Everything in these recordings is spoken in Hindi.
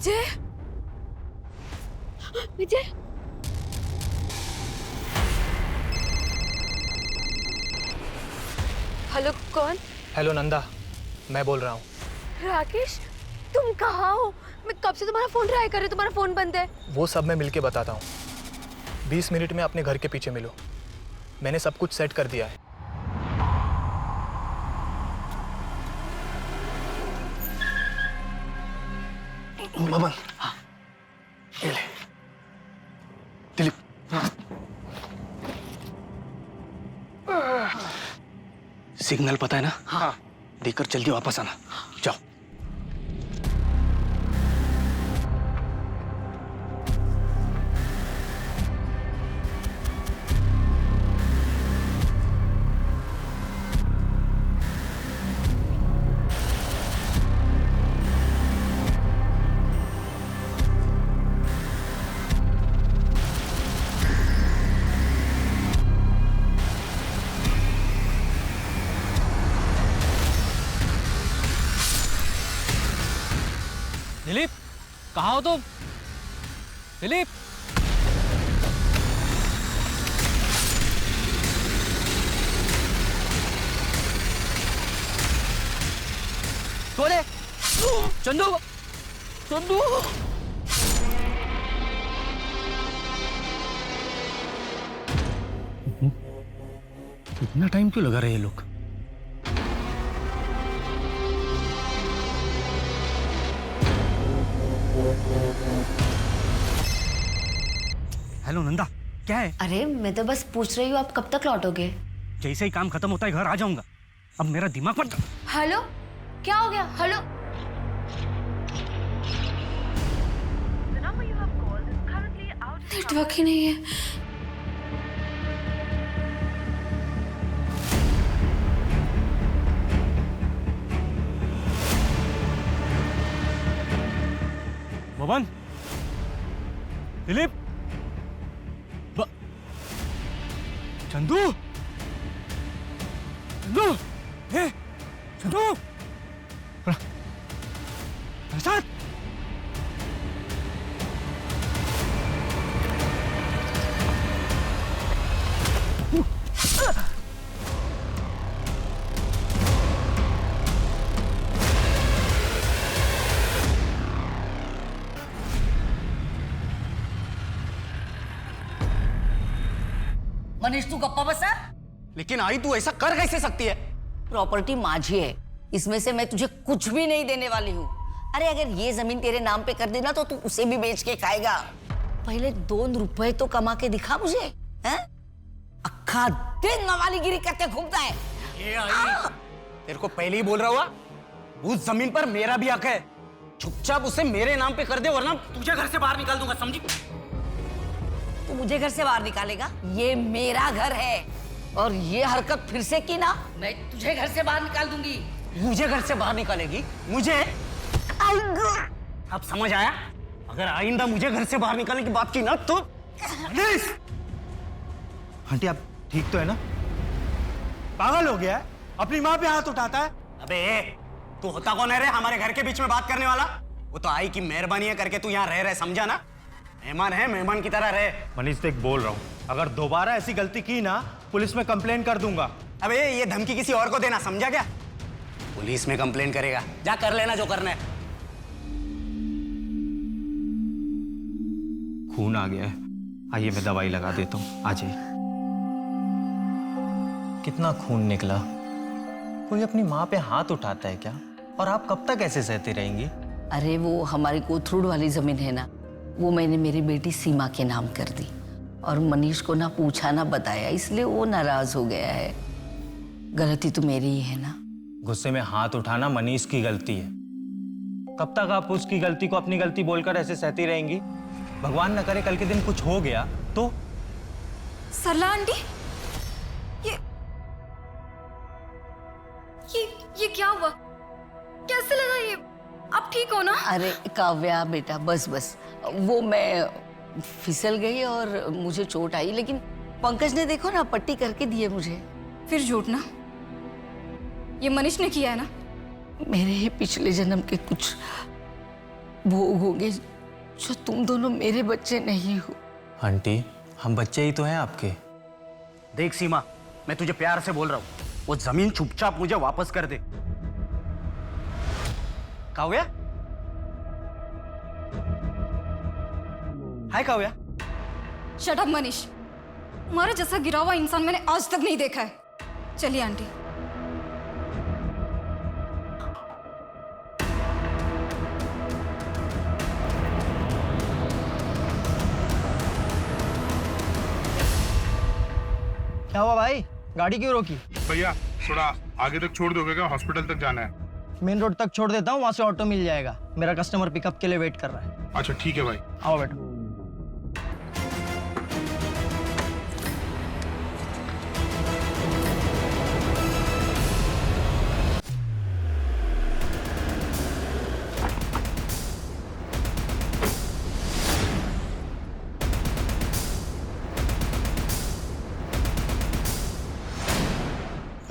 विजय, विजय, हेलो, कौन? हेलो नंदा, मैं बोल रहा हूँ। राकेश, तुम कहाँ हो? मैं कब से तुम्हारा फोन ट्राई कर रही हूँ, तुम्हारा फोन बंद है। वो सब मैं मिलके बताता हूँ। 20 मिनट में अपने घर के पीछे मिलो। मैंने सब कुछ सेट कर दिया है। ममन, हाँ, ये ले। दिलीप, हाँ। सिग्नल पता है ना? हाँ। देकर जल्दी वापस आना। जाओ। दिलीप, कहाँ हो तुम? दिलीप, बोले चंदू, चंदू। इतना टाइम क्यों लगा रहे हैं ये लोग? हेलो नंदा, क्या है? अरे मैं तो बस पूछ रही हूँ, आप कब तक लौटोगे? जैसे ही काम खत्म होता है घर आ जाऊंगा। अब मेरा दिमाग मत। हेलो, क्या हो गया? हेलो, नेटवर्क ही नहीं है। भवन, दिलीप, चंदू, चंदू, हे, चंदू, प्रसाद। मनीष, तू गप्पा बसा। लेकिन आई तू ऐसा कर कैसे सकती है? प्रॉपर्टी माझी है, इसमें से मैं तुझे कुछ भी नहीं देने वाली हूँ। अरे अगर ये जमीन तेरे नाम पे कर देना तो तू उसे भी बेच के खाएगा। पहले 2 रुपए तो कमा के दिखा मुझे, हैं? अक्खा दिन मवालीगिरी करके घूमता है। ये आई, तेरे को पहले ही बोल रहा हुआ, उस जमीन पर मेरा भी हक है। चुपचाप उसे मेरे नाम पे कर दे, वरना तुझे घर से बाहर निकाल दूंगा, समझी? तू मुझे घर से बाहर निकालेगा? ये मेरा घर है, और ये हरकत फिर से की ना, मैं तुझे घर से बाहर निकाल दूंगी। मुझे घर से बाहर निकालेगी? मुझे? अब समझ आया? अगर आइंदा मुझे घर से बाहर निकालने की बात की ना तो आंटी आप ठीक तो है ना? पागल हो गया है, अपनी माँ पे हाथ उठाता है। अबे तू होता कौन है रे हमारे घर के बीच में बात करने वाला? वो तो आई की मेहरबानी है करके तू यहाँ रह रहे, समझा ना? मेहमान है, मेहमान की तरह रहे। मनीष देख बोल रहा हूँ, अगर दोबारा ऐसी गलती की ना पुलिस में कंप्लेन कर दूंगा। अबे ये धमकी किसी और को देना, समझा क्या? पुलिस में कंप्लेन करेगा, जा कर लेना जो करना है। खून आ गया है, आइए मैं दवाई लगा देता हूँ, आ जाइए। कितना खून निकला। कोई अपनी माँ पे हाथ उठाता है क्या? और आप कब तक ऐसे सहती रहेंगी? अरे वो हमारी कोथरूड वाली जमीन है ना, वो मैंने मेरी बेटी सीमा के नाम कर दी, और मनीष को ना पूछा ना बताया, इसलिए वो नाराज हो गया है। गलती तो मेरी ही है ना। गुस्से में हाथ उठाना मनीष की गलती है। कब तक आप उसकी गलती को अपनी गलती बोलकर ऐसे सहती रहेंगी? भगवान न करे कल के दिन कुछ हो गया तो? सरला आंटी, ये क्या हुआ? कैसे लगा ये? आप ठीक हो ना? अरे काव्या बेटा, बस बस, वो मैं फिसल गई और मुझे चोट आई, लेकिन पंकज ने देखो ना पट्टी करके दी है मुझे। फिर झूठ ना, ये मनीष ने किया है ना? मेरे ही पिछले जन्म के कुछ भोग होगे जो तुम दोनों मेरे बच्चे नहीं हो। आंटी हम बच्चे ही तो हैं आपके। देख सीमा, मैं तुझे प्यार से बोल रहा हूँ, वो जमीन चुपचाप मुझे वापस कर दे। काव्या, हाय काव्या। शट अप मनीष, तुम्हारे जैसा गिरा हुआ इंसान मैंने आज तक नहीं देखा है। चलिए आंटी। क्या हुआ भाई, गाड़ी क्यों रोकी? भैया थोड़ा आगे तक छोड़ दोगे क्या? हॉस्पिटल तक जाना है। मेन रोड तक छोड़ देता हूँ, वहां से ऑटो मिल जाएगा। मेरा कस्टमर पिकअप के लिए वेट कर रहा है। अच्छा ठीक है भाई। आओ बेटा।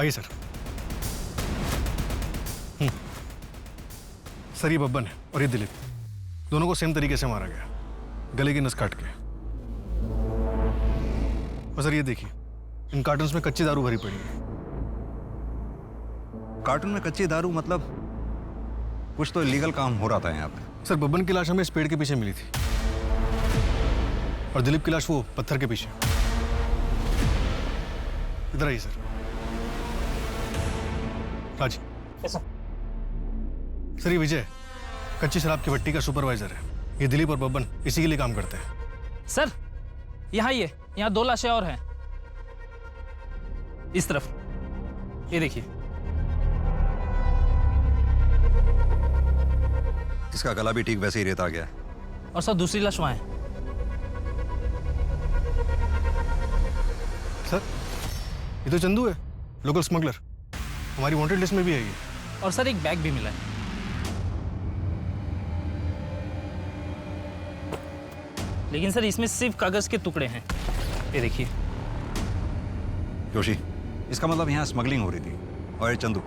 आइए सर। सर ये बब्बन है और ये दिलीप, दोनों को सेम तरीके से मारा गया, गले की नस काट के। और सर ये देखिए, इन कार्टन्स में कच्ची दारू भरी पड़ी है। कार्टून में कच्ची दारू मतलब कुछ तो इलीगल काम हो रहा था यहाँ पे। सर बब्बन की लाश हमें इस पेड़ के पीछे मिली थी और दिलीप की लाश वो पत्थर के पीछे। इधर आइए सर। राज। सर ये विजय कच्ची शराब की भट्टी का सुपरवाइजर है। ये दिलीप और बब्बन इसी के लिए काम करते हैं। सर यहाँ ये यहाँ 2 लाशें और हैं, इस तरफ, ये देखिए। इसका गला भी ठीक वैसे ही रेता गया है। और सर दूसरी लाश वहाँ है। सर ये तो चंदू है, लोकल स्मगलर, हमारी वांटेड लिस्ट में भी है ये। और सर एक बैग भी मिला है। लेकिन सर इसमें सिर्फ कागज के टुकड़े हैं, ये देखिए। जोशी, इसका मतलब यहाँ स्मगलिंग हो रही थी और ये चंदू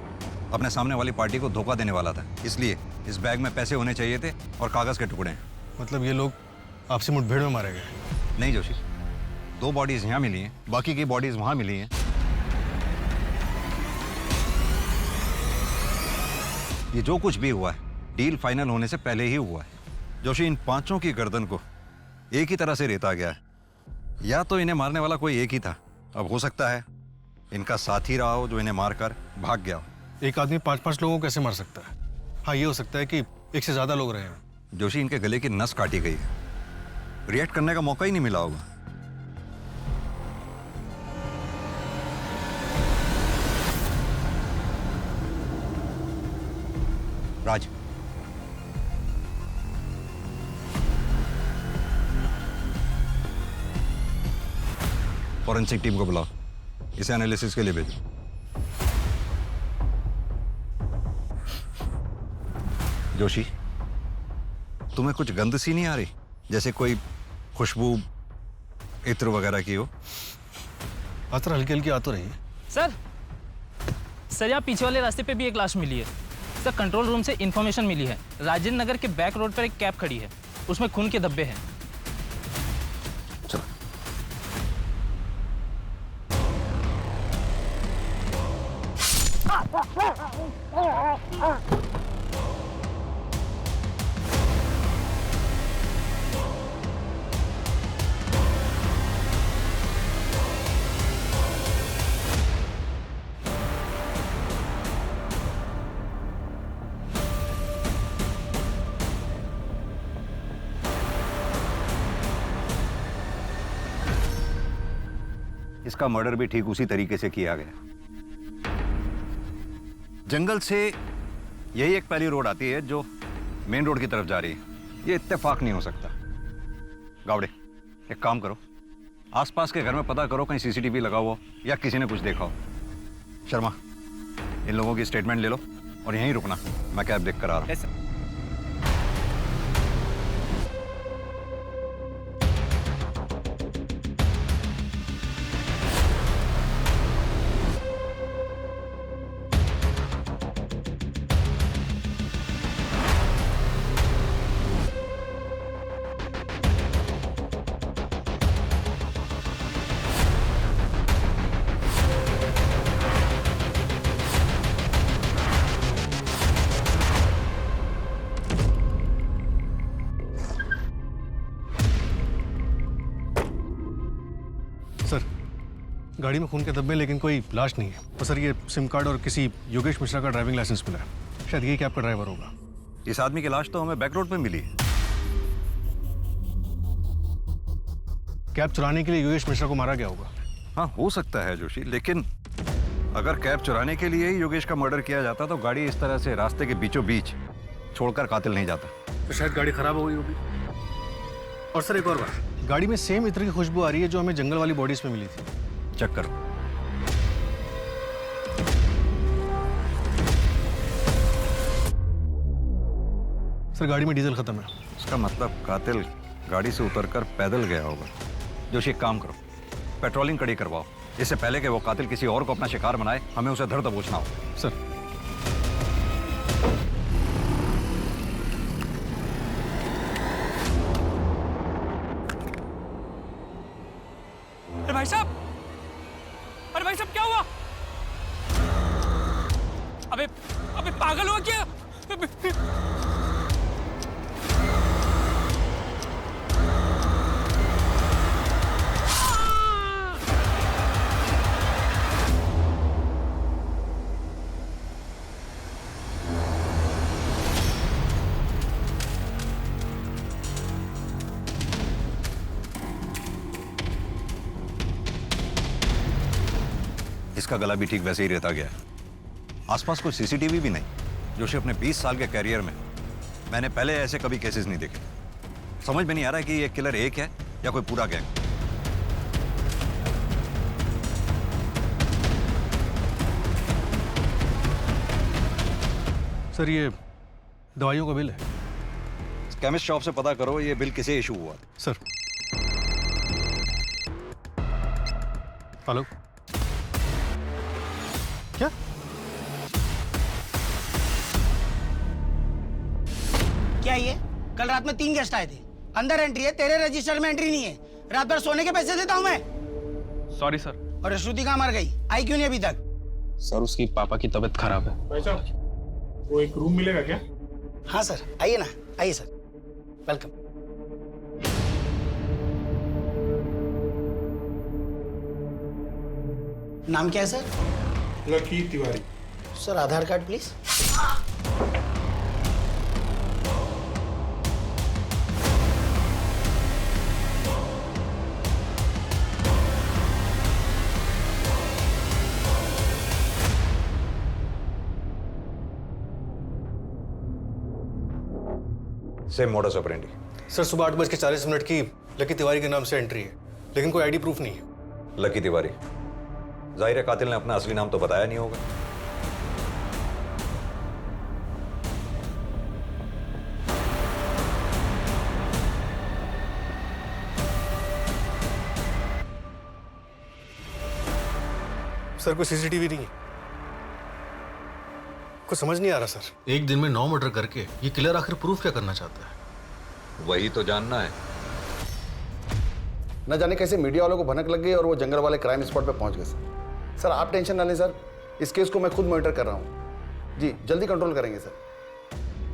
अपने सामने वाली पार्टी को धोखा देने वाला था, इसलिए इस बैग में पैसे होने चाहिए थे और कागज के टुकड़े। मतलब ये लोग आपसी मुठभेड़ में मारे गए? नहीं जोशी, 2 बॉडीज यहाँ मिली हैं, बाकी की बॉडीज वहाँ मिली हैं। ये जो कुछ भी हुआ है डील फाइनल होने से पहले ही हुआ है। जोशी, इन 5 की गर्दन को एक ही तरह से रेता गया है। या तो इन्हें मारने वाला कोई एक ही था, अब हो सकता है इनका साथी रहा हो जो इन्हें मारकर भाग गया हो। एक आदमी 5-5 लोगों को कैसे मार सकता है? हाँ, ये हो सकता है कि एक से ज्यादा लोग रहे हैं। जोशी, इनके गले की नस काटी गई है, रिएक्ट करने का मौका ही नहीं मिला होगा। राज, फॉरेंसिक टीम को बुलाओ, इसे एनालिसिस के लिए भेजो। जोशी, तुम्हें कुछ गंध सी नहीं आ रही, जैसे कोई खुशबू इत्र वगैरह की हो? आतर हल्की हल्की आ तो रही है। सर यहाँ पीछे वाले रास्ते पे भी एक लाश मिली है। सर कंट्रोल रूम से इंफॉर्मेशन मिली है, राजेंद्र नगर के बैक रोड पर एक कैब खड़ी है, उसमें खून के धब्बे हैं। चलो। इसका मर्डर भी ठीक उसी तरीके से किया गया। जंगल से यही एक पहली रोड आती है जो मेन रोड की तरफ जा रही है। ये इत्तेफाक नहीं हो सकता। गावड़े, एक काम करो, आसपास के घर में पता करो कहीं सीसीटीवी लगा हुआ या किसी ने कुछ देखा हो। शर्मा, इन लोगों की स्टेटमेंट ले लो और यहीं रुकना, मैं कैब देख कर आ रहा हूं। सर गाड़ी में खून के धब्बे लेकिन कोई लाश नहीं है। और सर ये सिम कार्ड और किसी योगेश मिश्रा का ड्राइविंग लाइसेंस मिला है। शायद ये कैब का ड्राइवर होगा। इस आदमी की लाश तो हमें बैक रोड पे मिली है। कैब चुराने के लिए योगेश मिश्रा को मारा गया होगा। हाँ हो सकता है जोशी, लेकिन अगर कैब चुराने के लिए ही योगेश का मर्डर किया जाता तो गाड़ी इस तरह से रास्ते के बीचों बीच छोड़कर कातिल नहीं जाता। तो शायद गाड़ी खराब हो गई होगी। और सर एक और बात, गाड़ी में सेम इत्र की खुशबू आ रही है जो हमें जंगल वाली बॉडीज में मिली थी। चेक करो। सर गाड़ी में डीजल खत्म है। इसका मतलब कातिल गाड़ी से उतरकर पैदल गया होगा। जोशी एक काम करो, पेट्रोलिंग कड़ी करवाओ, इससे पहले कि वो कातिल किसी और को अपना शिकार बनाए। हमें उसे धर दबोचना हो। सर अरे भाई साहब, क्या हुआ? अबे अबे पागल हुआ क्या? इसका गला भी ठीक वैसे ही रहता गया है। आसपास कोई सीसीटीवी भी नहीं। जोशी अपने 20 साल के कैरियर में मैंने पहले ऐसे कभी केसेस नहीं देखे। समझ में नहीं आ रहा है कि ये किलर एक है या कोई पूरा गैंग। सर ये दवाइयों का बिल है। केमिस्ट शॉप से पता करो ये बिल किसे इशू हुआ। सर हेलो, क्या क्या ये? कल रात में 3 गेस्ट आए थे। अंदर एंट्री है, तेरे रजिस्टर में एंट्री नहीं है। रात भर सोने के पैसे देता हूं मैं। Sorry sir. और श्रुति कहाँ मर गई? आई क्यों नहीं अभी तक? सर उसकी पापा की तबीयत खराब है। भाई साहब वो एक रूम मिलेगा क्या? हाँ सर, आइए ना, आइए सर, वेलकम। नाम क्या है sir? Lucky Tiwari. Sir Aadhaar card please. Same modus operandi. Sir सुबह 8:40 की लकी तिवारी के नाम से एंट्री है, लेकिन कोई आईडी प्रूफ नहीं है। लकी तिवारी, जाहिर है कातिल ने अपना असली नाम तो बताया नहीं होगा। सर कोई सीसीटीवी नहीं है। कुछ समझ नहीं आ रहा सर। एक दिन में 9 मर्डर करके ये किलर आखिर प्रूफ क्या करना चाहता है? वही तो जानना है। न जाने कैसे मीडिया वालों को भनक लग गई और वो जंगल वाले क्राइम स्पॉट पे पहुंच गए सर। सर आप टेंशन ना लें सर, इस केस को मैं खुद मॉनिटर कर रहा हूं। जी जल्दी कंट्रोल करेंगे सर।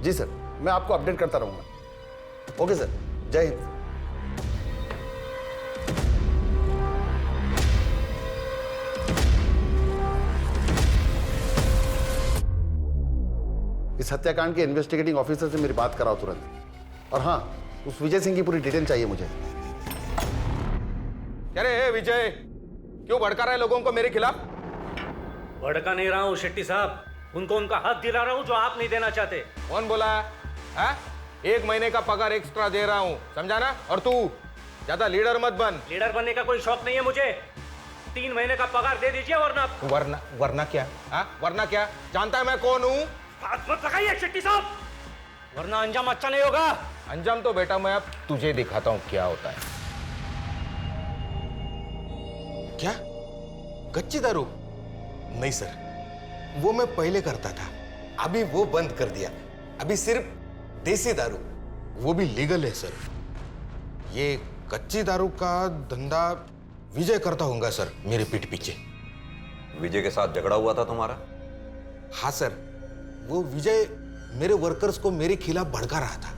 जी सर, मैं आपको अपडेट करता रहूंगा। ओके सर, जय हिंद। इस हत्याकांड के इन्वेस्टिगेटिंग ऑफिसर से मेरी बात कराओ तुरंत। और हाँ, उस विजय सिंह की पूरी डिटेल चाहिए मुझे। क्या रे विजय, क्यों भड़का रहे लोगों को मेरे खिलाफ? भड़का नहीं रहा हूँ शेट्टी साहब, उनको उनका हक दिला रहा हूँ जो आप नहीं देना चाहते। कौन बोला है? 1 महीने का पगार एक्स्ट्रा दे रहा हूँ, समझा ना? और तू ज्यादा लीडर मत बन। लीडर बनने का कोई शौक नहीं है मुझे। 3 महीने का पगार दे दीजिए वरना वरना क्या? वरना क्या? जानता है मैं कौन हूँ? हाथ मत लगाइए शेट्टी साहब, वरना अंजाम अच्छा नहीं होगा। अंजाम तो बेटा मैं अब तुझे दिखाता हूँ क्या होता है। क्या? कच्ची दारू? नहीं सर, वो मैं पहले करता था, अभी वो बंद कर दिया। अभी सिर्फ देसी दारू, वो भी लीगल है सर। ये कच्ची दारू का धंधा विजय करता होगा सर, मेरे पीठ पीछे। विजय के साथ झगड़ा हुआ था तुम्हारा? हाँ सर, वो विजय मेरे वर्कर्स को मेरे खिलाफ भड़का रहा था,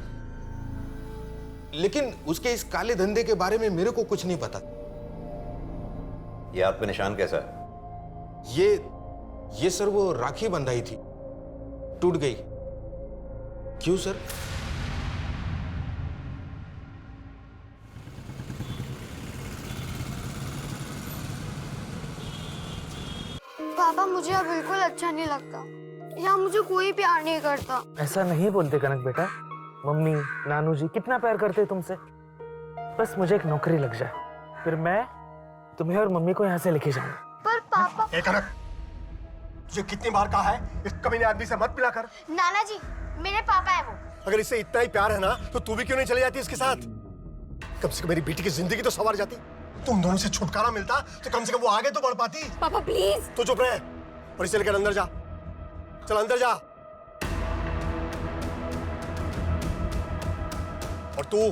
लेकिन उसके इस काले धंधे के बारे में मेरे को कुछ नहीं पता। ये हाथ पे निशान कैसा है? ये सर वो राखी बंधाई थी, टूट गई। क्यों सर? पापा मुझे अब बिल्कुल अच्छा नहीं लगता, यहाँ मुझे कोई प्यार नहीं करता। ऐसा नहीं बोलते कनक बेटा, मम्मी नानू जी कितना प्यार करते तुमसे। बस मुझे एक नौकरी लग जाए, फिर मैं तुम्हें और मम्मी को यहाँ से लेके जाऊंगा। पर पापा। कनक, तुझे कितनी बार कहा है इस कमीने आदमी से मत मिला कर। नाना जी मेरे पापा है वो। अगर इससे इतना ही प्यार है ना तो तू भी क्यों नहीं चली जाती इसके साथ? कम से कम मेरी बेटी की जिंदगी तो संवर जाती। तुम दोनों से छुटकारा मिलता तो कम से कम वो आगे तो बढ़ पाती। पापा प्लीज। तू चुप रहे और इसे लेकर अंदर जा। चल अंदर जा। और तू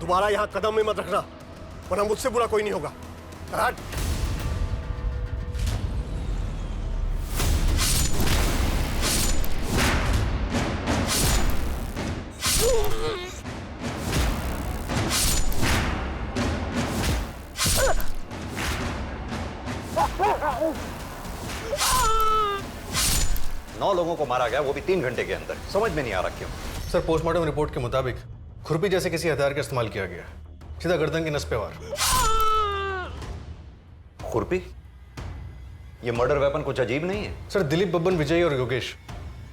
दोबारा यहाँ कदम में मत रखना, वरना मुझसे बुरा कोई नहीं होगा। हट। 9 लोगों को मारा गया, वो भी 3 घंटे के अंदर। समझ में नहीं आ रहा क्यों। सर, पोस्टमार्टम रिपोर्ट के मुताबिक खुरपी जैसे किसी हथियार का इस्तेमाल किया गया, सीधा गर्दन की नस पे वार। खुरपी? ये मर्डर वेपन कुछ अजीब नहीं है? सर, दिलीप, बब्बन, विजय और योगेश,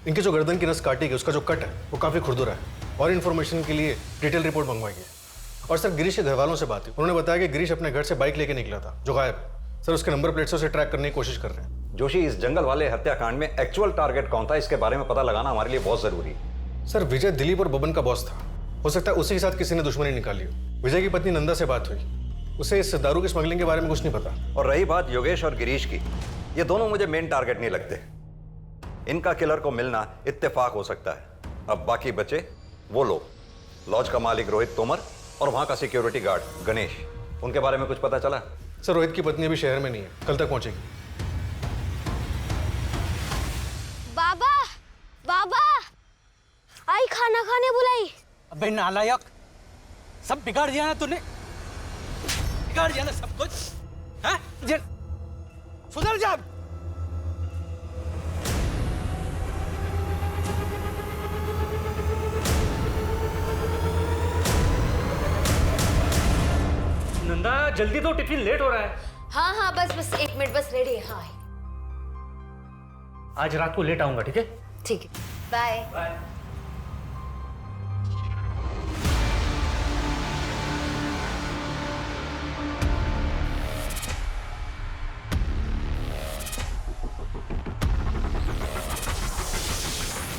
इनकी जो गर्दन की नस काटी गई उसका जो कट है वो काफी खुरदुरा है। और इन्फॉर्मेशन के लिए डिटेल रिपोर्ट मंगवाई गई। और सर, गिरीश के घर वालों से बात हुई, उन्होंने बताया कि गिरीश अपने घर से बाइक लेके निकला था जो गायब है। सर, उसके नंबर प्लेट से उसे ट्रैक करने की कोशिश कर रहे हैं। जोशी, इस जंगल वाले हत्याकांड में एक्चुअल टारगेट कौन था, इसके बारे में पता लगाना हमारे लिए बहुत जरूरी है। सर, विजय दिलीप और बबन का बॉस था। हो सकता है उसी के साथ किसी ने दुश्मनी निकाली हो। विजय की पत्नी नंदा से बात हुई, उसे इस दारू की स्मगलिंग के बारे में कुछ नहीं पता। और रही बात योगेश और गिरीश की, ये दोनों मुझे मेन टारगेट नहीं लगते। इनका किलर को मिलना इत्तेफाक हो सकता है। अब बाकी बचे वो लोग, लॉज का मालिक रोहित तोमर और वहां का सिक्योरिटी गार्ड गणेश। उनके बारे में कुछ पता चला? सर, रोहित की पत्नी अभी शहर में नहीं है, कल तक पहुंचेगी। बाबा, बाबा, आई खाना खाने बुलाई। अबे नालायक, सब बिगाड़ दिया ना तूने, बिगाड़ दिया ना सब कुछ। हैं? सुधर जा। नंदा जल्दी तो, टिफिन लेट हो रहा है। हाँ हाँ बस 1 मिनट, बस रेडी है। हाँ आज रात को लेट आऊंगा, ठीक है? ठीक है, बाय बाय।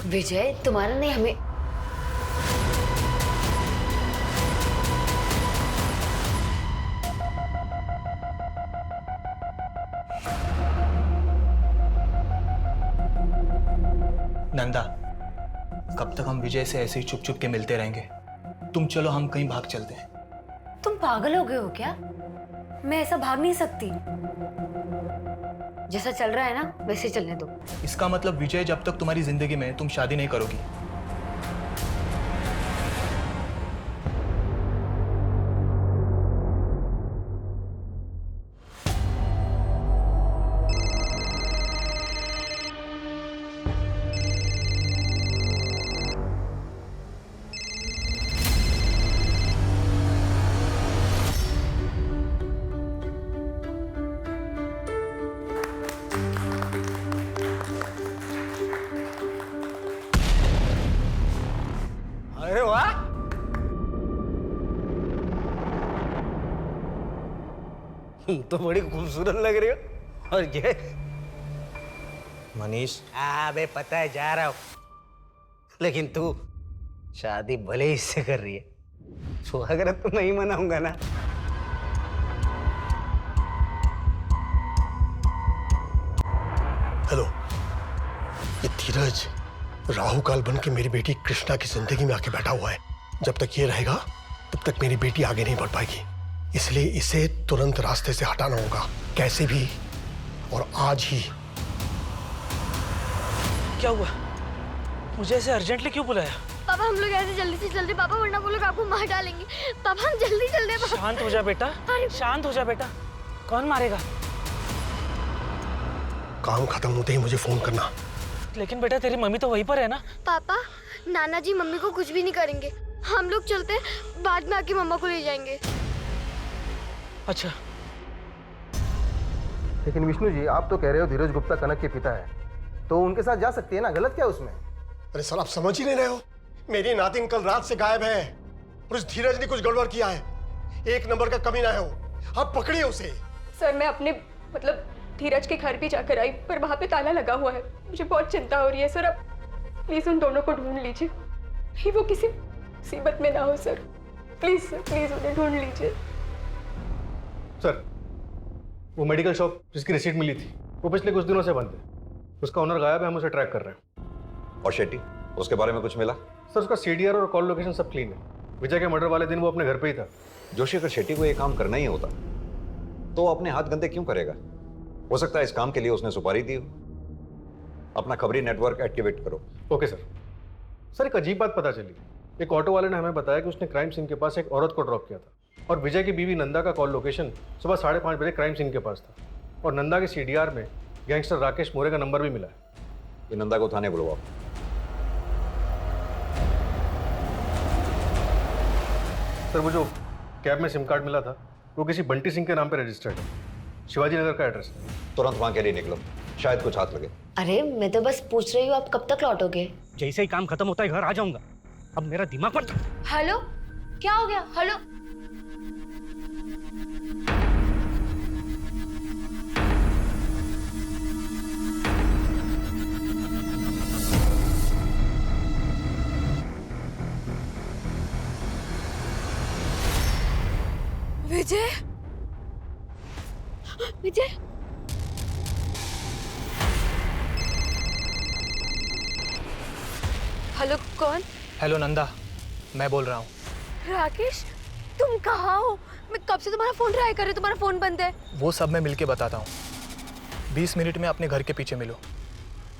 विजय, तुम्हारा नहीं हमें। नंदा, कब तक हम विजय से ऐसे ही चुप चुप के मिलते रहेंगे? तुम चलो, हम कहीं भाग चलते हैं। तुम पागल हो गए हो क्या? मैं ऐसा भाग नहीं सकती। जैसा चल रहा है ना वैसे चलने दो। इसका मतलब विजय जब तक तुम्हारी जिंदगी में, तुम शादी नहीं करोगी। अरे वाह, तो बड़ी खूबसूरत लग रही हो। और ये मनीष, अबे पता है जा रहा हूं, लेकिन तू शादी भले ही इससे कर रही है, स्वागत तो नहीं मनाऊंगा ना। हेलो, ये धीरज राहु काल बन के मेरी बेटी कृष्णा की जिंदगी में आके बैठा हुआ है। जब तक ये रहेगा तब तक मेरी बेटी आगे नहीं बढ़ पाएगी, इसलिए इसे तुरंत रास्ते से हटाना होगा, कैसे भी, और आज ही। क्या हुआ? मुझे ऐसे अर्जेंटली क्यों बुलाया? पापा हम लोग ऐसे जल्दी से जल्दी, पापा वरना वो लोग आपको मार डालेंगे। पापा हम जल्दी चल रहे। शांत हो जा बेटा, शांत हो जा बेटा। कौन मारेगा? काम खत्म होते ही मुझे फोन करना। लेकिन बेटा तेरी मम्मी तो वहीं पर है ना? पापा, नाना जी मम्मी को कुछ भी नहीं करेंगे। हम लोग चलते हैं, बाद में आके मम्मा को ले जाएंगे। अच्छा। लेकिन विष्णु जी, आप तो कह रहे हो धीरज गुप्ता कनक के पिता है, तो उनके साथ जा सकती है ना, गलत क्या है उसमें? अरे सर, आप समझ ही नहीं रहे हो। मेरी नातिन कल रात से गायब है और उस धीरज ने कुछ गड़बड़ किया है। एक नंबर का कमीना है वो, आप पकड़िए उसे। सर मैं अपने मतलब धीरज के घर भी जाकर आई, पर वहाँ पे ताला लगा हुआ है। मुझे बहुत चिंता हो रही है सर, आप प्लीज उन दोनों को ढूंढ लीजिए, नहीं वो किसी मुसीबत में ना हो सर। प्लीज सर, प्लीज उन्हें ढूंढ लीजिए। सर, वो मेडिकल शॉप जिसकी रिसीट मिली थी वो पिछले कुछ दिनों से बंद है। उसका ओनर गायब है, हम उसे ट्रैक कर रहे हैं। और शेट्टी, उसके बारे में कुछ मिला? सर, उसका सीडीआर और कॉल लोकेशन सब क्लीन है। विजय के मर्डर वाले दिन वो अपने घर पे ही था। जोशी, अगर शेट्टी को ये काम करना ही होता तो वो अपने हाथ गंदे क्यों करेगा? हो सकता है इस काम के लिए उसने सुपारी दी हो। अपना खबरी नेटवर्क एक्टिवेट करो। Okay sir. सर, एक अजीब बात पता चली। एक ऑटो वाले ने हमें बताया कि उसने क्राइम सीन के पास एक औरत को ड्रॉप किया था और विजय की बीवी नंदा का कॉल लोकेशन सुबह 5:30 बजे क्राइम सीन के पास था और नंदा के सीडीआर में गैंगस्टर राकेश मोरे का नंबर भी मिला है। ये नंदा को थाने बुलवाओ। सर, वो जो कैब में सिम कार्ड मिला था वो किसी बंटी सिंह के नाम पे रजिस्टर्ड है। शिवाजी नगर का एड्रेस है। तुरंत वहां के लिए निकलो, शायद कुछ हाथ लगे। अरे मैं तो बस पूछ रही हूँ, आप कब तक लौटोगे? जैसे ही काम खत्म होता है घर आ जाऊंगा। अब मेरा दिमाग पर। हेलो, क्या हो गया? हेलो। विजय, विजय, हेलो, कौन? हेलो नंदा, मैं बोल रहा हूँ। राकेश, तुम कहाँ हो? मैं कब से तुम्हारा फोन ट्राई कर रही हूँ, तुम्हारा फोन बंद है। वो सब मैं मिलके बताता हूँ। 20 मिनट में अपने घर के पीछे मिलो।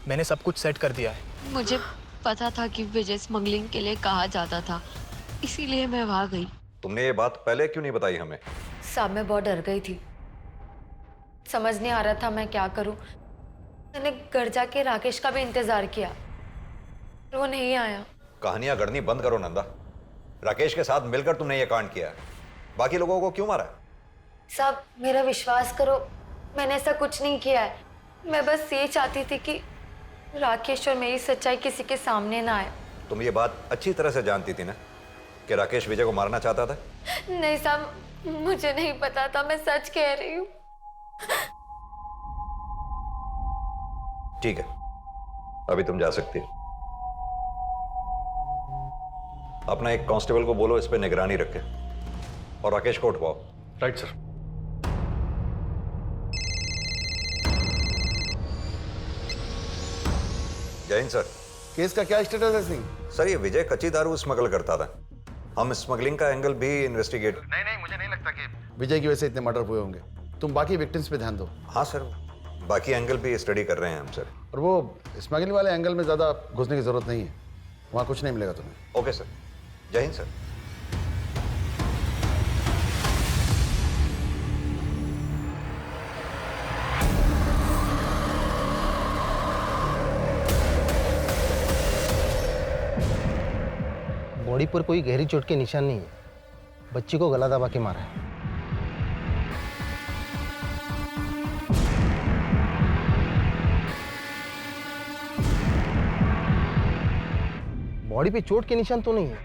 मैंने सब कुछ सेट कर दिया है। मुझे पता था कि विजय स्मगलिंग के लिए कहा जाता था, इसीलिए मैं वहां गई। तुमने ये बात पहले क्यों नहीं बताई हमें? साहब मैं बहुत डर गई थी, समझ नहीं आ रहा था मैं क्या करूं। मैंने घर जाके राकेश का भी इंतजार किया, पर वो नहीं आया। कहानियां गढ़नी बंद करो नंदा। राकेश के साथ मिलकर तुमने ये कांड किया है। बाकी लोगों को क्यों मारा? साहब मेरा विश्वास करो, मैंने ऐसा कुछ नहीं किया है। मैं बस ये चाहती थी कि राकेश और मेरी सच्चाई किसी के सामने ना आए। तुम ये बात अच्छी तरह से जानती थी ना कि राकेश विजय को मारना चाहता था? नहीं साहब, मुझे नहीं पता था, मैं सच कह रही हूँ। ठीक है, अभी तुम जा सकती हो। अपना एक कांस्टेबल को बोलो इस पे निगरानी रखे और राकेश को उठवाओ। Right sir. जय हिंद सर। केस का क्या स्टेटस है सिंह? सर, ये विजय कच्ची दारू स्मगल करता था। हम स्मगलिंग का एंगल भी इन्वेस्टिगेट। नहीं, मुझे नहीं लगता कि विजय की वजह से इतने मर्डर हुए होंगे। तुम बाकी विक्टिम्स पे ध्यान दो। हाँ सर, बाकी एंगल भी स्टडी कर रहे हैं हम सर। और वो स्मगलिंग वाले एंगल में ज़्यादा घुसने की जरूरत नहीं है, वहाँ कुछ नहीं मिलेगा तुम्हें। Okay sir. जय हिंद सर। बॉडी पर कोई गहरी चोट के निशान नहीं है। बच्ची को गला दबा के मारा है। बॉडी पे चोट के निशान तो नहीं है,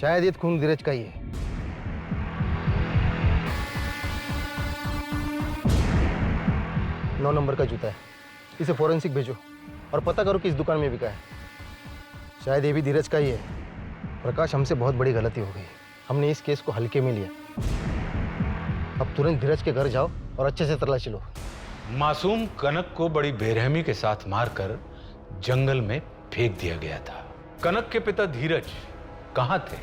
शायद ये खून धीरज का ही है। नौ नंबर का जूता है, इसे फॉरेंसिक भेजो और पता करो किस दुकान में बिका है। शायद ये भी धीरज का ही है। प्रकाश, हमसे बहुत बड़ी गलती हो गई। हमने इस केस को हल्के में लिया। अब तुरंत धीरज के घर जाओ और अच्छे से तलाशी लो। मासूम कनक को बड़ी बेरहमी के साथ मारकर जंगल में फेंक दिया गया था। कनक के पिता धीरज कहां थे?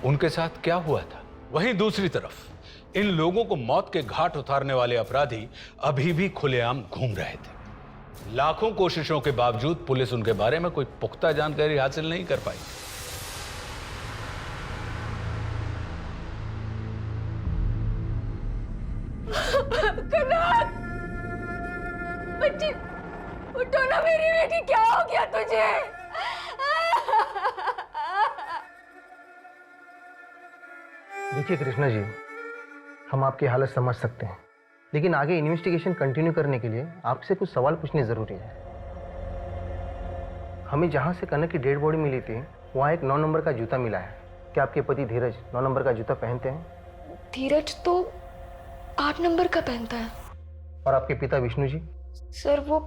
उनके साथ क्या हुआ था? वहीं दूसरी तरफ इन लोगों को मौत के घाट उतारने वाले अपराधी अभी भी खुलेआम घूम रहे थे। लाखों कोशिशों के बावजूद पुलिस उनके बारे में कोई पुख्ता जानकारी हासिल नहीं कर पाई। कनक बच्ची उठो ना मेरी बेटी, क्या हो गया तुझे? देखिए कृष्णा जी, हम आपकी हालत समझ सकते हैं, लेकिन आगे इन्वेस्टिगेशन कंटिन्यू करने के लिए आपसे कुछ सवाल पूछने जरूरी है। हमें जहां से कनक की डेड बॉडी मिली थी वहां एक 9 नंबर का जूता मिला है। क्या आपके पति धीरज 9 नंबर का जूता पहनते हैं? धीरज तो 8 नंबर का पहनता है। और आपके पिता विष्णु जी? सर वो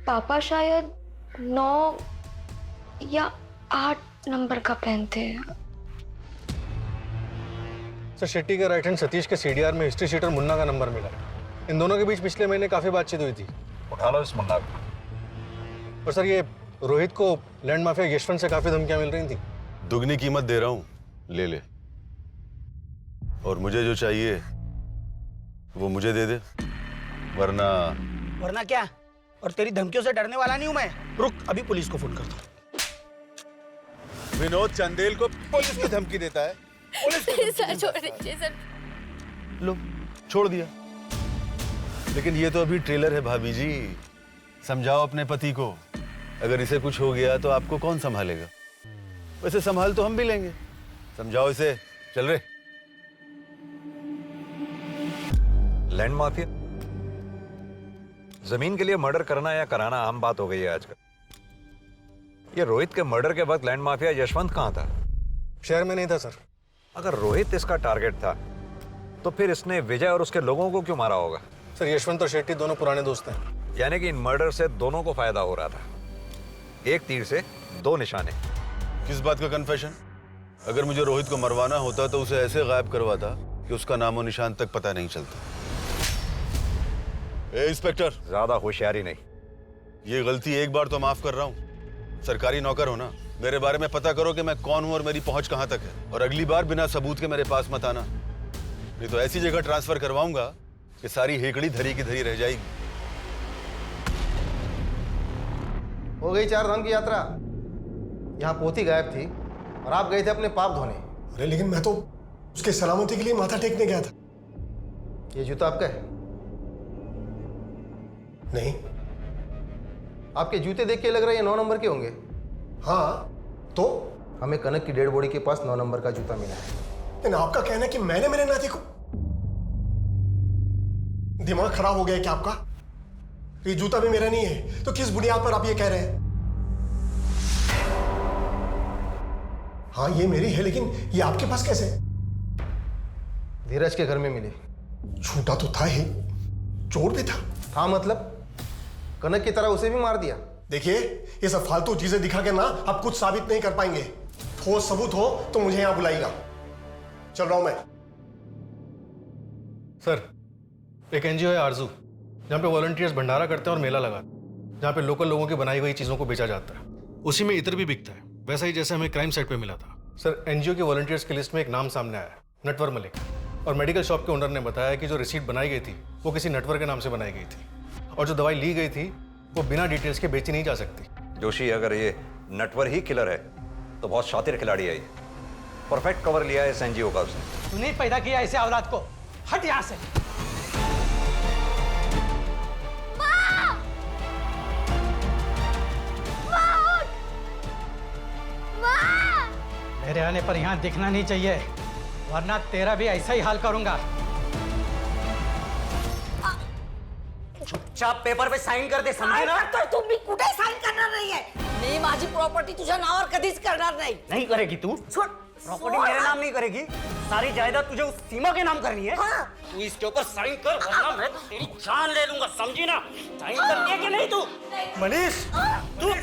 पापा शायद 9 या 8 नंबर का पहनते हैं। सर शेट्टी के राइट हैंड सतीश के सीडीआर में हिस्ट्री शीटर मुन्ना का नंबर मिला है। इन दोनों के बीच पिछले महीने काफी बातचीत हुई थी। उठा लो इस मुन्ना को। और सर ये रोहित को लैंड माफिया यशवंत से काफी धमकियां मिल रही थी। दुगनी कीमत दे रहा हूं, ले ले। और मुझे जो चाहिए वो मुझे दे दे, वरना क्या? और तेरी धमकियों से डरने वाला नहीं हूं मैं। रुक, अभी पुलिस को फोन करता हूं। विनोद चंदेल को पुलिस की धमकी देता है। सर छोड़ दीजिए सर। लो छोड़ दिया, लेकिन ये तो अभी ट्रेलर है भाभी जी। समझाओ अपने पति को, अगर इसे कुछ हो गया तो आपको कौन संभालेगा? वैसे संभाल तो हम भी लेंगे। समझाओ इसे। चल रे। लैंड माफिया, जमीन के लिए मर्डर करना या कराना आम बात हो गई है आजकल। ये रोहित के मर्डर के वक्त लैंड माफिया यशवंत कहाँ था? शहर में नहीं था सर। अगर रोहित इसका टारगेट था तो फिर इसने विजय और उसके लोगों को क्यों मारा होगा? सर यशवंत और शेट्टी दोनों पुराने दोस्त हैं। यानी कि इन मर्डर से दोनों को फायदा हो रहा था। एक तीर से 2 निशाने। किस बात का कन्फेशन? अगर मुझे रोहित को मरवाना होता तो उसे ऐसे गायब करवाता कि उसका नामो निशान तक पता नहीं चलता। ए इंस्पेक्टर, ज्यादा होशियारी नहीं। ये गलती एक बार तो माफ कर रहा हूँ। सरकारी नौकर हो ना, मेरे बारे में पता करो कि मैं कौन हूँ और मेरी पहुंच कहाँ तक है। और अगली बार बिना सबूत के मेरे पास मत आना, नहीं तो ऐसी जगह ट्रांसफर करवाऊंगा कि सारी हेकड़ी धरी की धरी रह जाएगी। हो गई 4 धाम की यात्रा। यहाँ पोती गायब थी और आप गए थे अपने पाप धोने। अरे लेकिन मैं तो उसके सलामती के लिए माथा टेकने गया था। ये जूता आपका है? नहीं। आपके जूते देख के लग रहा है ये 9 नंबर के होंगे। हाँ तो हमें कनक की डेड बॉडी के पास 9 नंबर का जूता मिला है। लेकिन आपका कहना है कि मैंने मेरे नाती को। दिमाग खराब हो गया है क्या आपका? ये जूता भी मेरा नहीं है तो किस बुनियाद पर आप ये कह रहे हैं? हाँ ये मेरी है, लेकिन ये आपके पास कैसे? धीरज के घर में मिली। झूठा तो था ही, चोर भी था मतलब कनक की तरह उसे भी मार दिया। देखिए ये सब फालतू चीजें दिखा के ना आप कुछ साबित नहीं कर पाएंगे। ठोस सबूत हो तो मुझे यहां बुलाइएगा। चल रहा हूं मैं। सर एक एनजीओ है आरजू, जहाँ पे वॉलंटियर्स भंडारा करते हैं और मेला लगाते हैं, जहाँ पे लोकल लोगों की बनाई हुई चीजों को बेचा जाता है। उसी में इत्र भी बिकता है, वैसा ही जैसे हमें क्राइम साइट पे मिला था। सर एनजीओ के वॉलंटियर्स की लिस्ट में एक नाम सामने आया है, नटवर मलिक। और मेडिकल शॉप के ओनर ने बताया कि जो रिसीट बनाई गई थी वो किसी नटवर के नाम से बनाई गई थी, और जो दवाई ली गई थी वो बिना डिटेल्स के बेची नहीं जा सकती। जोशी, अगर ये नटवर ही किलर है तो बहुत शातिर खिलाड़ी है ये। परफेक्ट कवर लिया है इस एनजीओ का उसने। तूने ही पैदा किया ऐसे औलाद को। हट यहाँ से। मेरे आने पर यहाँ दिखना नहीं चाहिए, वरना तेरा भी ऐसा ही हाल करूंगा। चुपचाप पेपर पे साइन कर दे, समझे ना? तर तुम्ही कुठे साइन करणार नाहीये. मी माझी प्रॉपर्टी तुझ्या नावावर कधीच करणार नाही. नहीं करेगी तू? प्रॉपर्टी मेरे नाम नहीं करेगी, सारी जायदाद तुझे उस सीमा के नाम करनी है। तू इसके ऊपर साइन कर, वरना मैं तेरी जान ले लूंगा, समझी ना? साइन कर दिया कि नहीं तू? मनीष, तू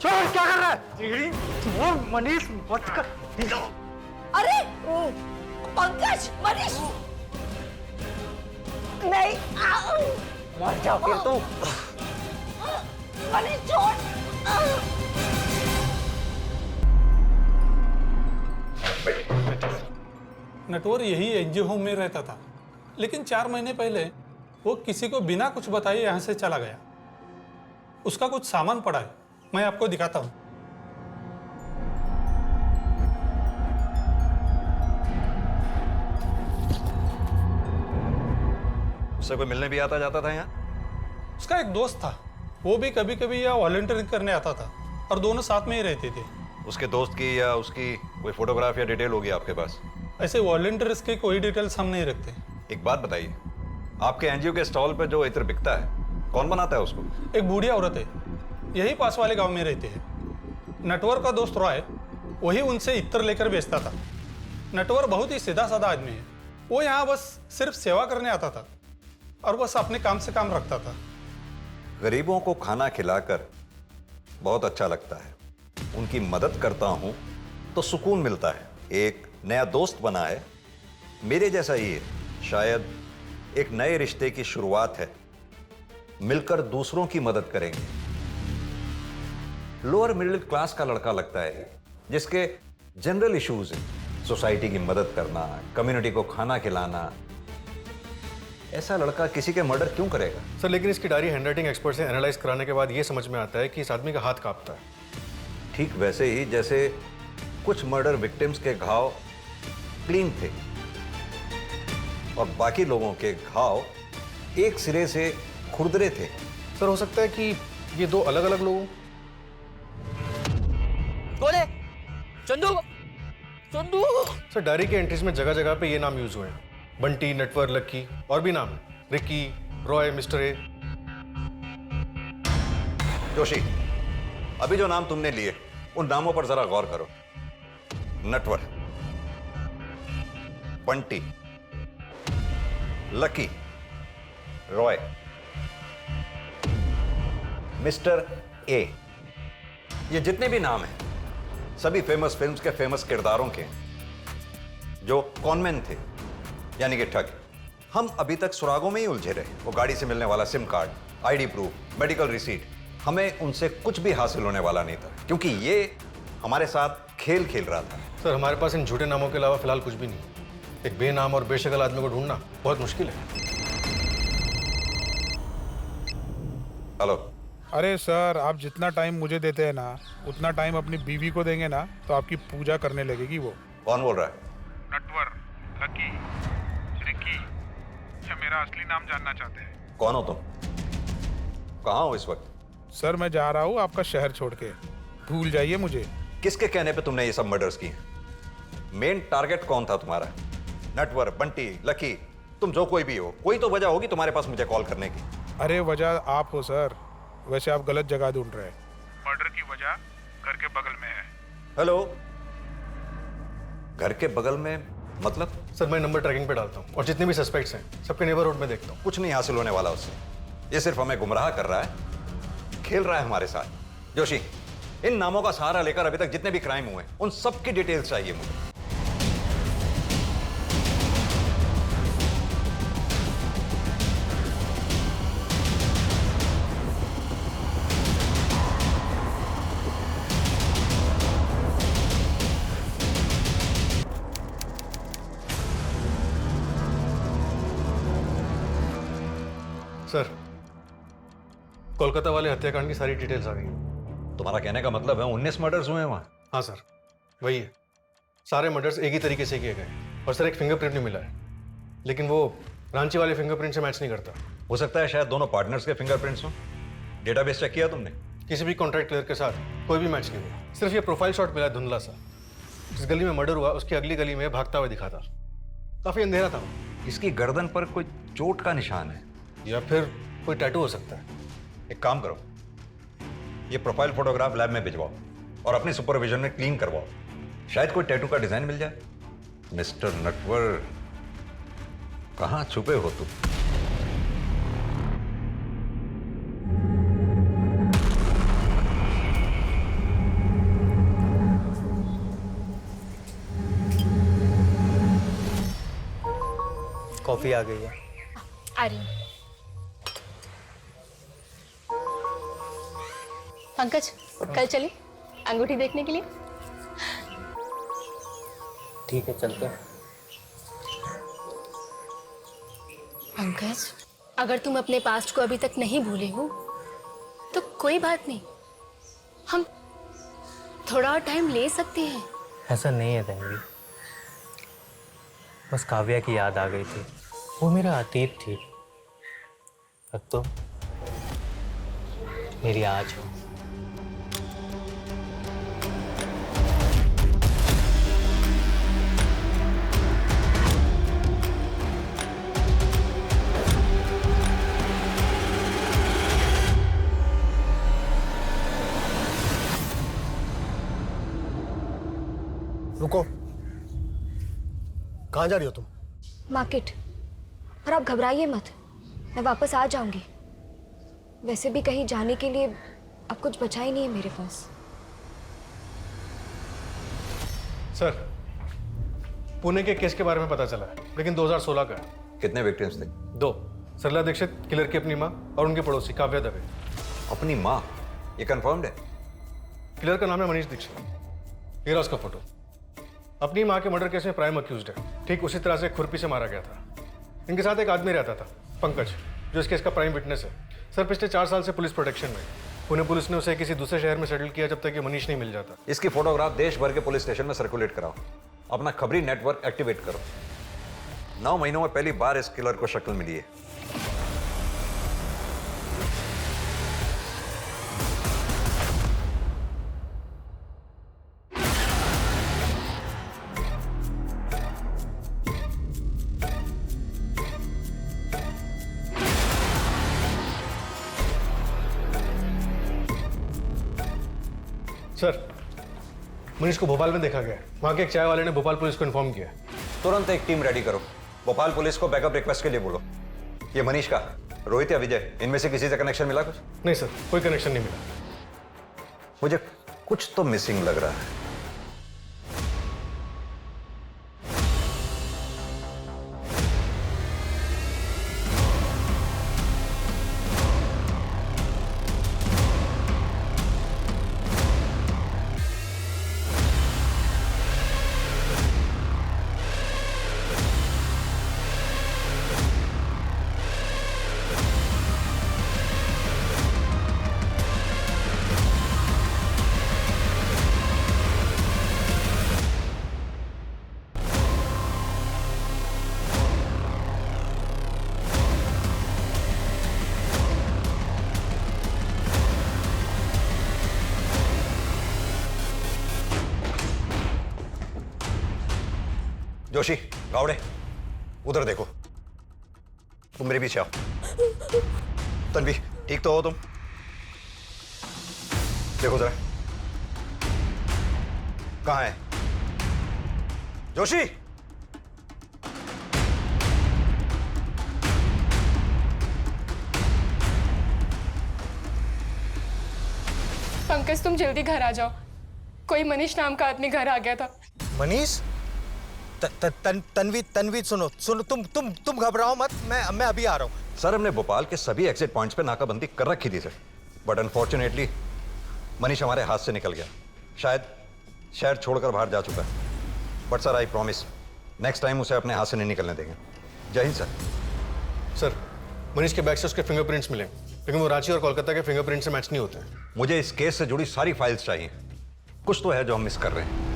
छोड़, क्या कर रहा है? छोड़ मनीष, मत कर। अरे पंकज, मनीष नहीं, मर जा फिर तू। मनीष छोड़। नटवर यही एनजीओ होम में रहता था, लेकिन 4 महीने पहले वो किसी को बिना कुछ बताए यहाँ से चला गया। उसका कुछ सामान पड़ा है, मैं आपको दिखाता हूँ। उससे कोई मिलने भी आता जाता था यहाँ? उसका एक दोस्त था, वो भी कभी कभी यहाँ वॉलंटियरिंग करने आता था और दोनों साथ में ही रहते थे। उसके दोस्त की या उसकी कोई फोटोग्राफ या डिटेल होगी आपके पास? ऐसे वॉलंटियर्स की कोई डिटेल्स हम नहीं रखते। एक बात बताइए, आपके एनजीओ के स्टॉल पे जो इत्र बिकता है, कौन बनाता है उसको? एक बूढ़ी औरत है, यही पास वाले गांव में रहते हैं। नटवर का दोस्त रॉय वही उनसे इत्र लेकर बेचता था। नटवर बहुत ही सीधा साधा आदमी है, वो यहाँ बस सिर्फ सेवा करने आता था और बस अपने काम से काम रखता था। गरीबों को खाना खिलाकर बहुत अच्छा लगता है, उनकी मदद करता हूं तो सुकून मिलता है। एक नया दोस्त बना है, मेरे जैसा ही है, शायद एक नए रिश्ते की शुरुआत है। मिलकर दूसरों की मदद करेंगे। लोअर मिडिल क्लास का लड़का लगता है, जिसके जनरल इश्यूज हैं, सोसाइटी की मदद करना, कम्युनिटी को खाना खिलाना। ऐसा लड़का किसी के मर्डर क्यों करेगा? सर लेकिन इसकी डायरी हैंडराइटिंग एक्सपर्ट से एनालाइज कराने के बाद ये समझ में आता है कि इस आदमी का हाथ कांपता है। ठीक वैसे ही जैसे कुछ मर्डर विक्टिम्स के घाव क्लीन थे और बाकी लोगों के घाव एक सिरे से खुरदरे थे। सर हो सकता है कि ये दो अलग अलग लोग। बोले चंदू, चंदू। सर डायरी के एंट्रीज में जगह जगह पे ये नाम यूज हुए हैं, बंटी, नटवर, लक्की, और भी नाम है, Ricky, Roy, mister A. Joshi, अभी जो नाम तुमने लिए उन नामों पर जरा गौर करो। Natwar, Bunty, lucky, Roy, mister A, ये जितने भी नाम हैं सभी फेमस फिल्म्स के फेमस किरदारों के जो कॉनमैन थे, यानी कि ठग। हम अभी तक सुरागों में ही उलझे रहे। वो गाड़ी से मिलने वाला SIM card, ID proof, medical receipt, हमें उनसे कुछ भी हासिल होने वाला नहीं था, क्योंकि ये हमारे साथ खेल खेल रहा था। सर हमारे पास इन झूठे नामों के अलावा फिलहाल कुछ भी नहीं। एक बेनाम और बेशक्ल आदमी को ढूंढना बहुत मुश्किल है। हेलो। अरे सर, आप जितना टाइम मुझे देते हैं ना, उतना टाइम अपनी बीवी को देंगे ना तो आपकी पूजा करने लगेगी वो। कौन बोल रहा है? नटवर, लकी, रिकी, या मेरा असली नाम जानना चाहते हैं? कौन हो तुम? कहाँ हो इस वक्त? सर मैं जा रहा हूँ आपका शहर छोड़ के, भूल जाइए मुझे। किसके कहने पे तुमने ये सब मर्डर्स किए? मेन टारगेट कौन था तुम्हारा? नटवर, बंटी, लकी, तुम जो कोई भी हो, कोई तो वजह होगी तुम्हारे पास मुझे कॉल करने की। अरे वजह आप हो सर, वैसे आप गलत जगह ढूंढ रहे हैं। मर्डर की वजह घर के बगल में है। हेलो, घर के बगल में मतलब? सर मैं नंबर ट्रैकिंग पे डालता हूँ और जितने भी सस्पेक्ट्स हैं सबके नेबरहुड में देखता हूँ। कुछ नहीं हासिल होने वाला उससे, ये सिर्फ हमें गुमराह कर रहा है, खेल रहा है हमारे साथ। जोशी, इन नामों का सहारा लेकर अभी तक जितने भी क्राइम हुए उन सब की डिटेल्स चाहिए मुझे। सर कोलकाता वाले हत्याकांड की सारी डिटेल्स आ गई। तुम्हारा कहने का मतलब है 19 मर्डर्स हुए हैं वहां? हाँ सर वही है, सारे मर्डर्स एक ही तरीके से किए गए और सर एक फिंगरप्रिंट भी मिला है, लेकिन वो रांची वाले फिंगरप्रिंट से मैच नहीं करता। हो सकता है शायद दोनों पार्टनर्स के फिंगरप्रिंट्स हो। डेटाबेस चेक किया तुमने? किसी भी कॉन्ट्रैक्ट क्लियर के साथ कोई भी मैच नहीं हुआ, सिर्फ ये प्रोफाइल शॉट मिला धुंधला सा। जिस गली में मर्डर हुआ उसकी अगली गली में भागता हुआ दिखा था, काफी अंधेरा था। इसकी गर्दन पर कोई चोट का निशान है या फिर कोई टैटू हो सकता है। एक काम करो, ये प्रोफाइल फोटोग्राफ लैब में भिजवाओ और अपने सुपरविजन में क्लीन करवाओ, शायद कोई टैटू का डिजाइन मिल जाए। मिस्टर नटवर, कहां छुपे हो तुम? कॉफी आ गई है। आ रही हूँ। पंकज कल चले अंगूठी देखने के लिए? ठीक है चलते हैं। पंकज, अगर तुम अपने पास्ट को अभी तक नहीं भूले हो तो कोई बात नहीं, हम थोड़ा और टाइम ले सकते हैं। ऐसा नहीं है तन्वी, बस काव्या की याद आ गई थी। वो मेरा अतीत थी, अब तो मेरी आज हो। रुको, कहाँ जा रही हो तुम? मार्केट। और आप घबराइए मत, मैं वापस आ जाऊंगी। वैसे भी कहीं जाने के लिए अब कुछ बचा ही नहीं है मेरे पास। सर, पुणे के केस के बारे में पता चला है, लेकिन 2016 का है। कितने विक्टिम्स थे? 2। सरला दीक्षित, किलर की अपनी माँ, और उनके पड़ोसी काव्या दवे। अपनी माँ? ये कंफर्म्ड है? किलर का नाम है मनीष दीक्षित। ये रहा उसका फोटो। अपनी माँ के मर्डर केस में प्राइम अक्यूज्ड है। ठीक उसी तरह से खुरपी से मारा गया था। इनके साथ एक आदमी रहता था, पंकज, जो इस केस का प्राइम विटनेस है। सर, पिछले 4 साल से पुलिस प्रोटेक्शन में। पुणे पुलिस ने उसे किसी दूसरे शहर में सेटल किया जब तक ये मनीष नहीं मिल जाता। इसकी फोटोग्राफ देश भर के पुलिस स्टेशन में सर्कुलेट कराओ। अपना खबरी नेटवर्क एक्टिवेट करो। 9 महीनों में पहली बार इस किलर को शक्ल मिली है। सर, मनीष को भोपाल में देखा गया है। वहाँ के एक चाय वाले ने भोपाल पुलिस को इन्फॉर्म किया। तुरंत एक टीम रेडी करो। भोपाल पुलिस को बैकअप रिक्वेस्ट के लिए बोलो। ये मनीष का, रोहित या विजय, इनमें से किसी से कनेक्शन मिला कुछ? नहीं सर, कोई कनेक्शन नहीं मिला। मुझे कुछ तो मिसिंग लग रहा है। जोशी, गावड़े, उधर देखो। तुम मेरे पीछे आओ। तन्वी, ठीक तो हो तुम? देखो जरा, कहाँ है जोशी? पंकज, तुम जल्दी घर आ जाओ। कोई मनीष नाम का आदमी घर आ गया था। मनीष? तन्वी सुनो, तुम घबराओ मत, मैं अभी आ रहा हूँ। सर, हमने भोपाल के सभी एग्जिट पॉइंट्स पे नाकाबंदी कर रखी थी सर, बट अनफॉर्चुनेटली मनीष हमारे हाथ से निकल गया। शायद शहर छोड़कर बाहर जा चुका है। But sir, I promise, next time उसे अपने हाथ से नहीं निकलने देंगे। जय हिंद सर। सर, मनीष के बैग से उसके फिंगरप्रिंट्स मिले, लेकिन वो रांची और कोलकाता के फिंगरप्रिंट से मैच नहीं होते हैं। मुझे इस केस से जुड़ी सारी फाइल्स चाहिए। कुछ तो है जो हम मिस कर रहे हैं।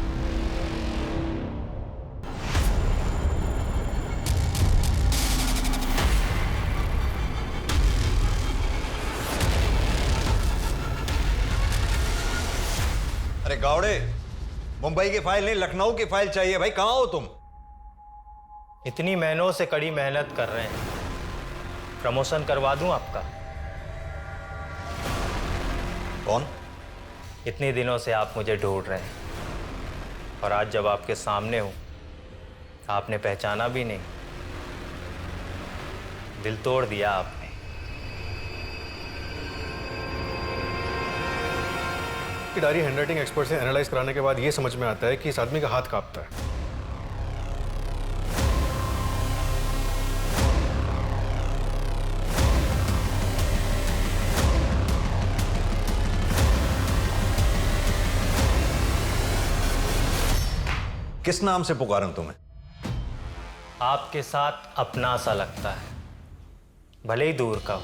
अरे गावड़े, मुंबई की फाइल नहीं, लखनऊ की फाइल चाहिए भाई। कहां हो तुम? इतनी महीनों से कड़ी मेहनत कर रहे हैं, प्रमोशन करवा दूं आपका? कौन? इतने दिनों से आप मुझे ढूंढ रहे हैं, और आज जब आपके सामने हूं, आपने पहचाना भी नहीं। दिल तोड़ दिया आपने। की डायरी हैंडराइटिंग एक्सपर्ट से एनालाइज कराने के बाद ये समझ में आता है कि इस आदमी का हाथ कांपता है। किस नाम से पुकारूं तुम्हें? आपके साथ अपना सा लगता है, भले ही दूर का हो,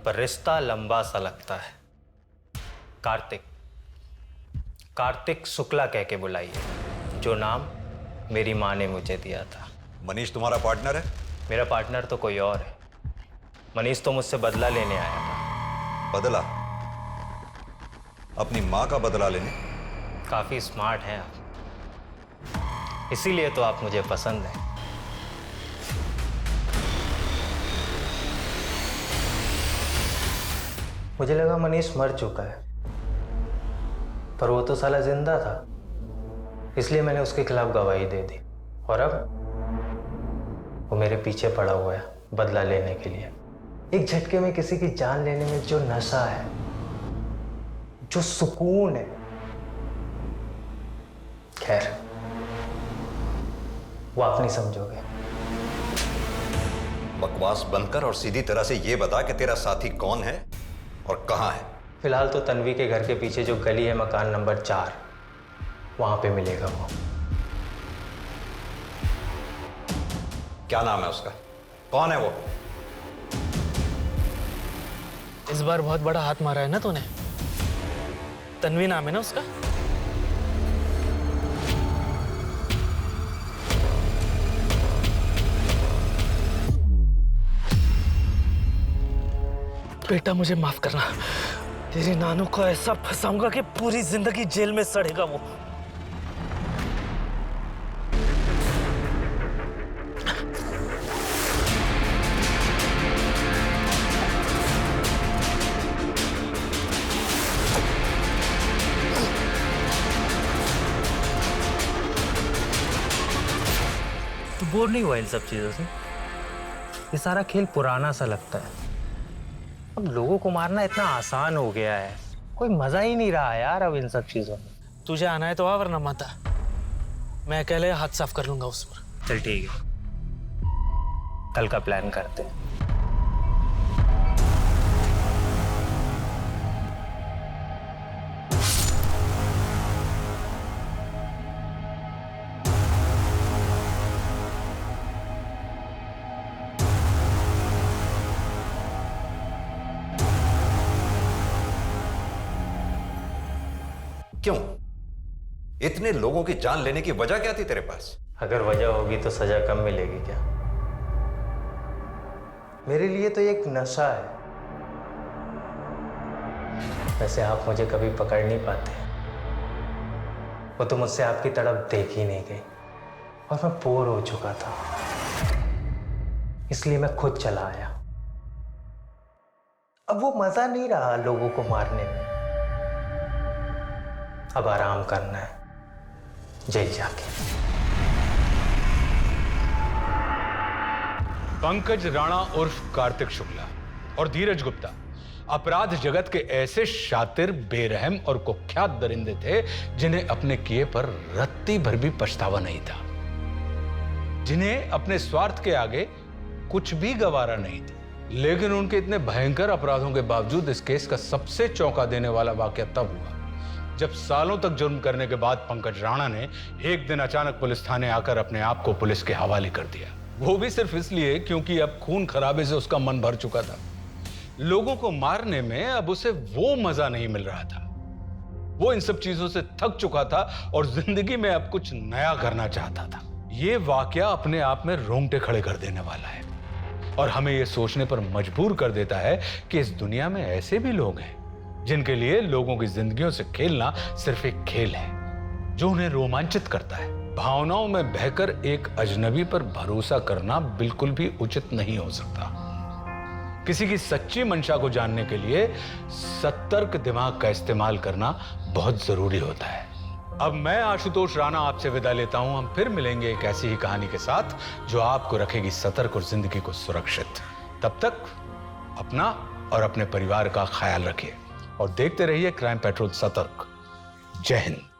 पर रिश्ता लंबा सा लगता है। कार्तिक शुक्ला कह के बुलाइए, जो नाम मेरी माँ ने मुझे दिया था। मनीष तुम्हारा पार्टनर है? मेरा पार्टनर तो कोई और है। मनीष तो मुझसे बदला लेने आया था। बदला? अपनी माँ का बदला लेने? काफी स्मार्ट हैं आप, इसीलिए तो आप मुझे पसंद हैं। मुझे लगा मनीष मर चुका है, पर वो तो साला जिंदा था, इसलिए मैंने उसके खिलाफ गवाही दे दी। और अब वो मेरे पीछे पड़ा हुआ है बदला लेने के लिए। एक झटके में किसी की जान लेने में जो नशा है, जो सुकून है, खैर वो आप नहीं समझोगे। बकवास बंद कर और सीधी तरह से ये बता कि तेरा साथी कौन है और कहाँ है। फिलहाल तो तन्वी के घर के पीछे जो गली है, मकान नंबर 4, वहां पे मिलेगा वो। क्या नाम है उसका? कौन है वो? इस बार बहुत बड़ा हाथ मारा है ना तूने। तन्वी नाम है ना उसका? बेटा मुझे माफ करना, तेरी नानू को ऐसा फंसाऊंगा कि पूरी जिंदगी जेल में सड़ेगा वो। तो बोर नहीं हुआ इन सब चीजों से? ये सारा खेल पुराना सा लगता है। अब लोगों को मारना इतना आसान हो गया है, कोई मजा ही नहीं रहा यार अब इन सब चीजों में। तुझे आना है तो आ, वरना मत आ। मैं अकेले हाथ साफ कर लूंगा उस पर। चल ठीक है, कल का प्लान करते हैं। क्यों? इतने लोगों की जान लेने की वजह क्या थी तेरे पास? अगर वजह होगी तो सजा कम मिलेगी क्या? मेरे लिए तो ये एक नशा है। वैसे आप मुझे कभी पकड़ नहीं पाते, वो तो मुझसे आपकी तरफ देख ही नहीं गई और मैं बोर हो चुका था, इसलिए मैं खुद चला आया। अब वो मजा नहीं रहा लोगों को मारने में, अब आराम करना है जेल जाके। पंकज राणा उर्फ कार्तिक शुक्ला और धीरज गुप्ता अपराध जगत के ऐसे शातिर, बेरहम और कुख्यात दरिंदे थे जिन्हें अपने किए पर रत्ती भर भी पछतावा नहीं था, जिन्हें अपने स्वार्थ के आगे कुछ भी गवारा नहीं था। लेकिन उनके इतने भयंकर अपराधों के बावजूद इस केस का सबसे चौंका देने वाला वाकया तब हुआ जब सालों तक जुर्म करने के बाद पंकज राणा ने एक दिन अचानक पुलिस थाने आकर अपने आप को पुलिस के हवाले कर दिया। वो भी सिर्फ इसलिए क्योंकि अब खून खराबे से उसका मन भर चुका था। लोगों को मारने में अब उसे वो मजा नहीं मिल रहा था। वो इन सब चीजों से थक चुका था और जिंदगी में अब कुछ नया करना चाहता था। ये वाकया अपने आप में रोंगटे खड़े कर देने वाला है और हमें ये सोचने पर मजबूर कर देता है कि इस दुनिया में ऐसे भी लोग हैं जिनके लिए लोगों की जिंदगियों से खेलना सिर्फ एक खेल है जो उन्हें रोमांचित करता है। भावनाओं में बहकर एक अजनबी पर भरोसा करना बिल्कुल भी उचित नहीं हो सकता। किसी की सच्ची मंशा को जानने के लिए सतर्क दिमाग का इस्तेमाल करना बहुत जरूरी होता है। अब मैं आशुतोष राणा आपसे विदा लेता हूं। हम फिर मिलेंगे एक ऐसी ही कहानी के साथ जो आपको रखेगी सतर्क और जिंदगी को सुरक्षित। तब तक अपना और अपने परिवार का ख्याल रखिए और देखते रहिए क्राइम पेट्रोल सतर्क। जय हिंद।